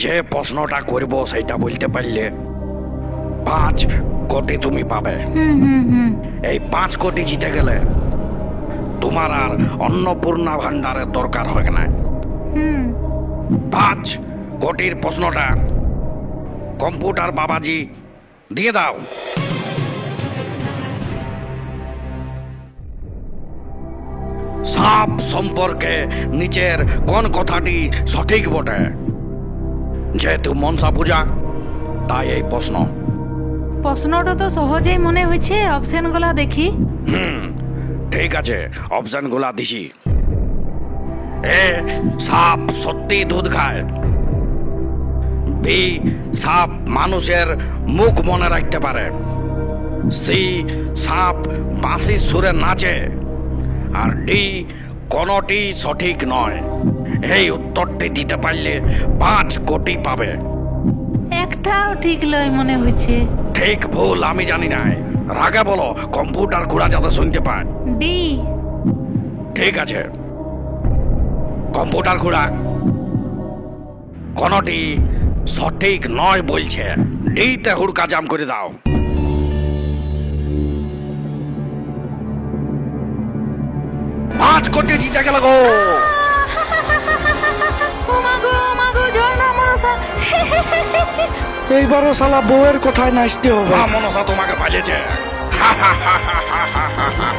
যে প্রশ্নটা করব সেটা বলতে পারলে 5 কোটি তুমি পাবে। এই 5 কোটি জিতে গেলে তোমার আর অন্নপূর্ণা ভান্ডারের দরকার হয় না। 5 কোটির প্রশ্নটা কম্পিউটার বাবাজি দিয়ে দাও। সাপ সম্পর্কে নিচের কোন কথাটি সঠিক বটে? যেহেতু মনসা পূজা, তাই এই প্রশ্ন। প্রশ্নটা তো সহজেই মনে হয়েছে, অপশন গুলা দেখি। ঠিক আছে, অপশন গুলা দিছি। এ, সাপ সত্যি দুধ খায়। বি, সাপ মানুষের মুখ মনে রাখতে পারে। সি, সাপ বাঁশির সুরে নাচে। আর ডি, কোনটি সঠিক নয়। এই উত্তরটি দিতে পারলে 5 কোটি পাবে। একটাও ঠিক লয় মনে হয়েছে। ঠিক ভুল আমি জানি নাই, রাগে বলো, কম্পিউটার ঘোড়া যাতে শুনতে পায়। ডি। ঠিক আছে, কম্পিউটার ঘোড়া কোনটি সঠিক নয় বলছে। ডিতে হুড়কা জাম করে দাও। পাঁচ কোটি জিতে গেল গো। ওমাগো ওমাগো, জয় মা মনসা। এইবারও শালা বউয়ের কথায় নাচতে হবে। মা মনসা তোমাকে বাজেছে।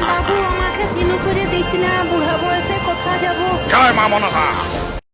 বাবু আমাকে ফিনু করে দিস না, বুড়া বয়সে কোথা যাব। জয় মা মনসা।